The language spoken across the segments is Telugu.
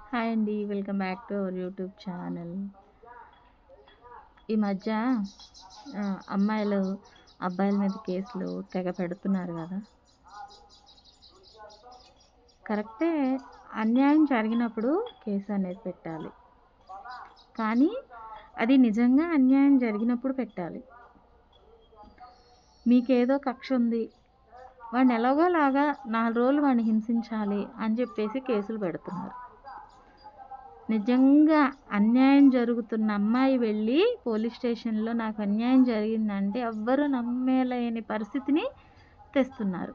హాయ్ అండి. Welcome back to our YouTube channel. ఈ మధ్య అమ్మాయిలు, అబ్బాయిల మీద కేసులు తెగ పెడుతున్నారు గదా! కరెక్టే. అన్యాయం జరిగినప్పుడు కేసు అనేది పెట్టాలి. కానీ అది నిజంగా అన్యాయం జరిగినప్పుడు పెట్టాలి. మీకేదో కక్ష ఉంది. వాడిని ఎలాగోలాగా 4 రోజులు వాడిని హింసించాలి అని చెప్పేసి కేసులు పెడుతున్నారు. నిజంగా అన్యాయం జరుగుతున్న అమ్మాయి వెళ్ళి పోలీస్ స్టేషన్‌లో నాకు అన్యాయం జరిగిందంటే ఎవ్వరు నమ్మలేని పరిస్థితిని తెస్తున్నారు.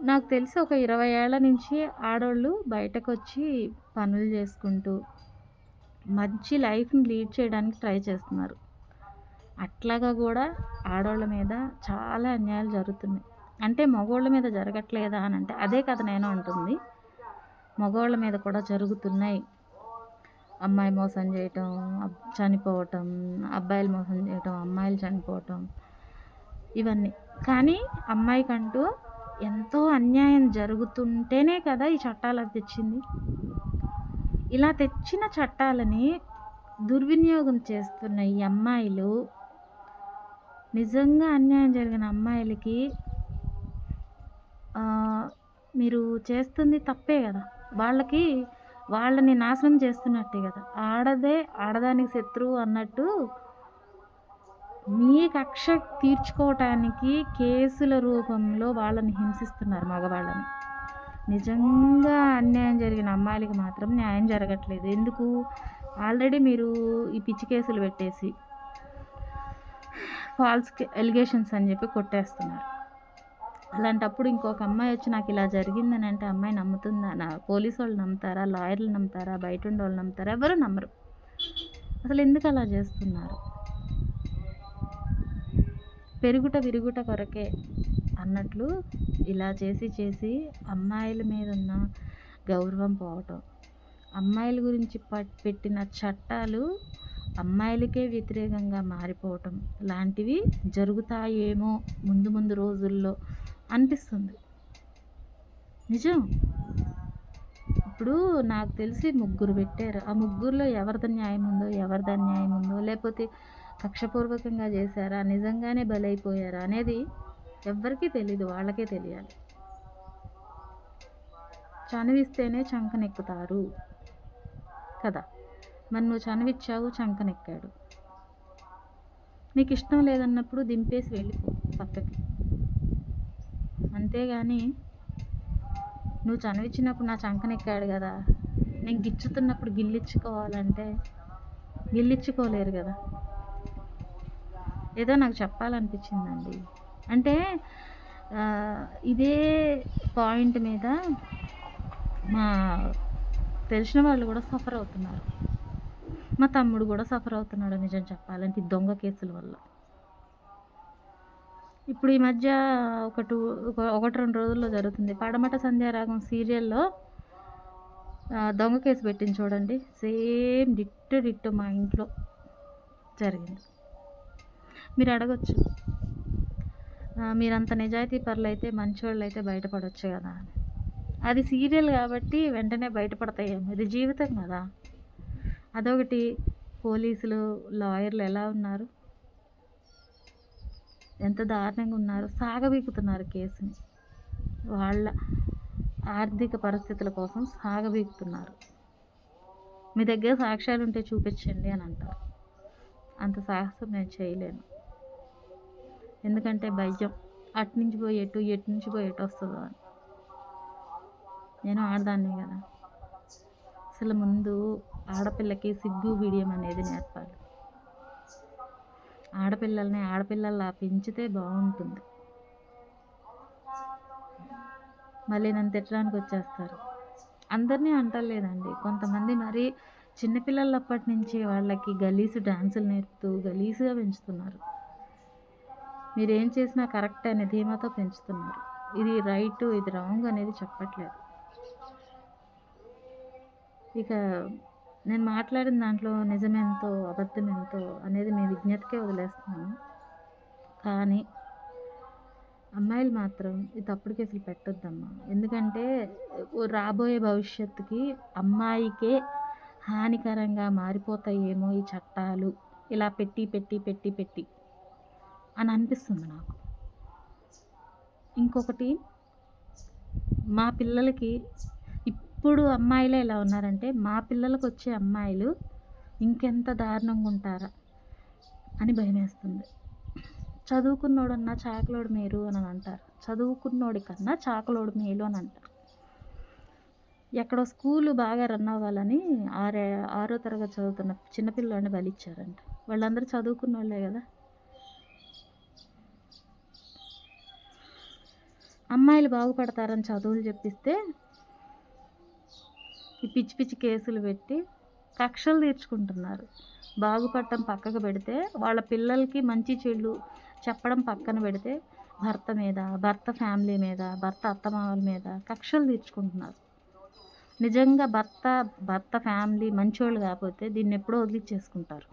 నాకు తెలిసి ఒక 20 ఏళ్ల నుంచి ఆడోళ్ళు బయటకొచ్చి పనులు చేసుకుంటూ, మంచి లైఫ్‌ని లీడ్ చేయడానికి ట్రై చేస్తున్నారు. అట్లాగా గూడా ఆడోళ్ళ మీద చాలా అన్యాయాలు జరుగుతున్నాయి. అంటే మగోళ్ళ మీద జరగట్లేదా అనంటే అదే కదా నేను అంటుంది. మగోళ్ళ మీద కూడా జరుగుతున్నాయి. అమ్మాయి మోసం చేయటం, చనిపోవటం, అబ్బాయిలు మోసం చేయటం, అమ్మాయిలు చనిపోవటం ఇవన్నీ. కానీ అమ్మాయికంటూ ఎంతో అన్యాయం జరుగుతుంటేనే కదా ఈ చట్టాలవి తెచ్చింది. ఇలా తెచ్చిన చట్టాలని దుర్వినియోగం చేస్తున్న ఈ అమ్మాయిలు, నిజంగా అన్యాయం జరిగిన అమ్మాయిలకి మీరు చేస్తుంది తప్పే గదా! వాళ్ళని నాశనం చేస్తున్నట్టే గదా! ఆడదానికి శత్రువు అన్నట్టు మీ కక్ష తీర్చుకోవటానికి కేసుల రూపంలో వాళ్ళని హింసిస్తున్నారు మగవాళ్ళని. నిజంగా అన్యాయం జరిగిన అమ్మాయిలకి మాత్రం న్యాయం జరగట్లేదు. ఎందుకు? ఆల్రెడీ మీరు ఈ పిచ్చి కేసులు పెట్టేసి ఫాల్స్ ఎలిగేషన్స్ అని చెప్పి కొట్టేస్తున్నారు. అలాంటప్పుడు ఇంకొక అమ్మాయి వచ్చి నాకు ఇలా జరిగిందని అంటే అమ్మాయి నమ్ముతుందా? పోలీసు వాళ్ళు నమ్ముతారా? లాయర్లు నమ్ముతారా? బయట ఉండేవాళ్ళు నమ్ముతారా? ఎవరు నమ్మరు. అసలు ఎందుకు అలా చేస్తున్నారు? పెరుగుట విరుగుట కొరకే అన్నట్లు ఇలా చేసి అమ్మాయిల మీద ఉన్న గౌరవం పోవటం, అమ్మాయిల గురించి పెట్టిన చట్టాలు అమ్మాయిలకే వ్యతిరేకంగా మారిపోవటం లాంటివి జరుగుతాయేమో ముందు రోజుల్లో అనిపిస్తుంది. నిజం. ఇప్పుడు నాకు తెలిసి 3 పెట్టారు. ఆ ముగ్గురులో ఎవరిది న్యాయం ఉందో, ఎవరిది అన్యాయం ఉందో, లేకపోతే కక్షపూర్వకంగా చేశారా, నిజంగానే బలైపోయారా అనేది ఎవ్వరికీ తెలీదు. వాళ్ళకే తెలియాలి. చనువిస్తేనే చంకనెక్కుతారు కదా! మరి నువ్వు చనువిచ్చావు, చంకనెక్కాడు. నీకు ఇష్టం లేదన్నప్పుడు దింపేసి వెళ్ళిపో పక్కకి. అంతేగాని నువ్వు చనువిచ్చినప్పుడు నా చంకనెక్కాడు కదా, నేను గిచ్చుతున్నప్పుడు గిల్లించుకోవాలంటే గిల్లించుకోలేరు కదా. ఏదో నాకు చెప్పాలనిపించిందండి. అంటే ఇదే పాయింట్ మీద మా తెలిసిన వాళ్ళు కూడా సఫర్ అవుతున్నారు. మా తమ్ముడు కూడా సఫర్ అవుతున్నాడు నిజం చెప్పాలంటే ఈ దొంగ కేసుల వల్ల. ఇప్పుడు ఈ మధ్య 1-2 రోజుల్లో జరుగుతుంది. పడమట సంధ్యారాగం సీరియల్లో దొంగ కేసు పెట్టింది చూడండి. సేమ్ డిట్టో మా ఇంట్లో జరిగింది. మీరు అడగొచ్చు, మీరంత నిజాయితీ పరులైతే, మంచోళ్ళైతే బయటపడవచ్చు కదా అని. అది సీరియల్ కాబట్టి వెంటనే బయటపడతాయేమో. ఇది జీవితం కదా. అదొకటి. పోలీసులు, లాయర్లు ఎలా ఉన్నారు, ఎంత దారుణంగా ఉన్నారు. సాగబీకుతున్నారు కేసుని. వాళ్ళ ఆర్థిక పరిస్థితుల కోసం సాగబీకుతున్నారు. మీ దగ్గర సాక్ష్యాలు ఉంటే చూపించండి అని అంటారు. అంత సాహసం నేను చేయలేను. ఎందుకంటే భయం. అటు నుంచి పోయి ఎటు నుంచి పోయి ఎటు వస్తుందో అని. నేను ఆడదాన్నే కదా. అసలు ముందు ఆడపిల్లకి సిగ్గు బిడియం అనేది నేర్పాలి. ఆడపిల్లల్ని ఆడపిల్లల్లా పెంచితే బాగుంటుంది. మళ్ళీ నన్ను తిట్టడానికి వచ్చేస్తారు. అందరినీ అంటలేదండి. కొంతమంది మరీ చిన్నపిల్లలప్పటి నుంచి వాళ్ళకి గలీసు డాన్సులు నేర్పుతూ గలీసుగా పెంచుతున్నారు. మీరేం చేసినా కరెక్ట్ అనే ధీమాతో పెంచుతున్నారు. ఇది రైట్, ఇది రాంగ్ అనేది చెప్పట్లేదు. ఇక నేను మాట్లాడిన దాంట్లో నిజమెంతో, అబద్ధమెంతో అనేది మీ విజ్ఞతకే వదిలేస్తున్నాను. కానీ అమ్మాయిలు మాత్రం ఈ తప్పుడు కేసులు పెట్టొద్దమ్మా. ఎందుకంటే రాబోయే భవిష్యత్తుకి అమ్మాయికే హానికరంగా మారిపోతాయేమో ఈ చట్టాలు. ఇలా పెట్టి, పెట్టి, పెట్టి, పెట్టి అని అనిపిస్తుంది నాకు. ఇంకొకటి, మా పిల్లలకి ఇప్పుడు అమ్మాయిలే ఇలా ఉన్నారంటే, మా పిల్లలకొచ్చే అమ్మాయిలు ఇంకెంత దారుణంగా ఉంటారా అని భయమేస్తుంది. చదువుకున్నోడన్నా చాకలోడు మేలు అని అంటారు. చదువుకున్నోడి కన్నా చాకలోడు మేలు అని అంటారు. ఎక్కడో స్కూలు బాగా రన్ అవ్వాలని ఆరో తరగతి చదువుతున్న చిన్నపిల్లోడిని బలిచ్చారంట. వాళ్ళందరూ చదువుకున్నోళ్ళే కదా. అమ్మాయిలు బాగుపడతారని చదువులు చెప్పిస్తే ఈ పిచ్చి పిచ్చి కేసులు పెట్టి కక్షలు తీర్చుకుంటున్నారు. బాగుపడటం పక్కకు పెడితే, వాళ్ళ పిల్లలకి మంచి చెడు చెప్పడం పక్కన పెడితే, భర్త మీద, భర్త ఫ్యామిలీ మీద, భర్త అత్తమామల మీద కక్షలు తీర్చుకుంటున్నారు. నిజంగా భర్త ఫ్యామిలీ మంచోళ్ళు కాకపోతే దీన్ని ఎప్పుడో వదిలిచ్చేసుకుంటారు.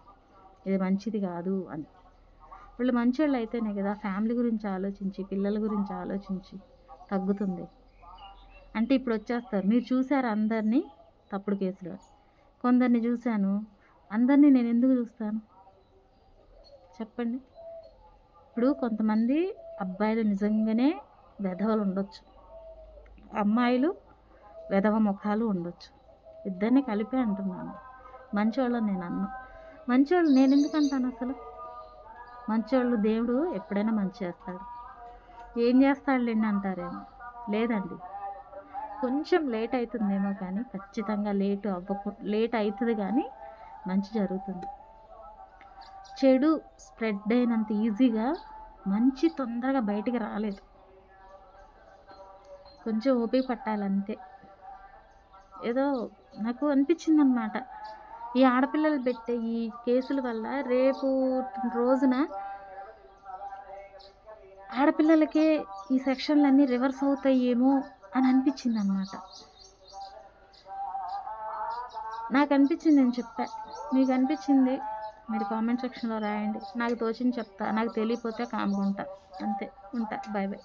ఇది మంచిది కాదు అని. వీళ్ళు మంచోళ్ళు అయితేనే కదా ఫ్యామిలీ గురించి ఆలోచించి, పిల్లల గురించి ఆలోచించి తగ్గుతుంది. అంటే ఇప్పుడు వచ్చేస్తారు. మీరు చూసారు అందరినీ తప్పుడు కేసులు. కొందరిని చూశాను. అందరినీ నేను ఎందుకు చూస్తాను చెప్పండి. ఇప్పుడు కొంతమంది అబ్బాయిలు నిజంగానే వెధవలు ఉండొచ్చు, అమ్మాయిలు వెధవ ముఖాలు ఉండొచ్చు. ఇద్దరిని కలిపి అంటున్నాను. మంచోళ్ళని నేను అన్నా. మంచోళ్ళు నేను ఎందుకు అంటాను అసలు? మంచోళ్ళు దేవుడు ఎప్పుడైనా మంచి చేస్తాడు. ఏం చేస్తాడులేండి అంటారేమో. లేదండి, కొంచెం లేట్ అవుతుందేమో కానీ ఖచ్చితంగా లేట్ అవుతుంది కానీ మంచి జరుగుతుంది. చెడు స్ప్రెడ్ అయినంత ఈజీగా మంచి తొందరగా బయటికి రాలేదు. కొంచెం ఓపిక పట్టాలంతే. ఏదో నాకు అనిపించింది అన్నమాట, ఈ ఆడపిల్లలు పెట్టే ఈ కేసుల వల్ల రేపు రోజున ఆడపిల్లలకే ఈ సెక్షన్లన్నీ రివర్స్ అవుతాయేమో అని అనిపించింది అన్నమాట. నాకు అనిపించింది, నేను చెప్పా. మీకు అనిపించింది మీరు కామెంట్ సెక్షన్లో రాయండి. నాకు తోచింది చెప్తా. నాకు తెలియకపోతే కామ్గా ఉంటా. అంతే. ఉంటా. Bye bye.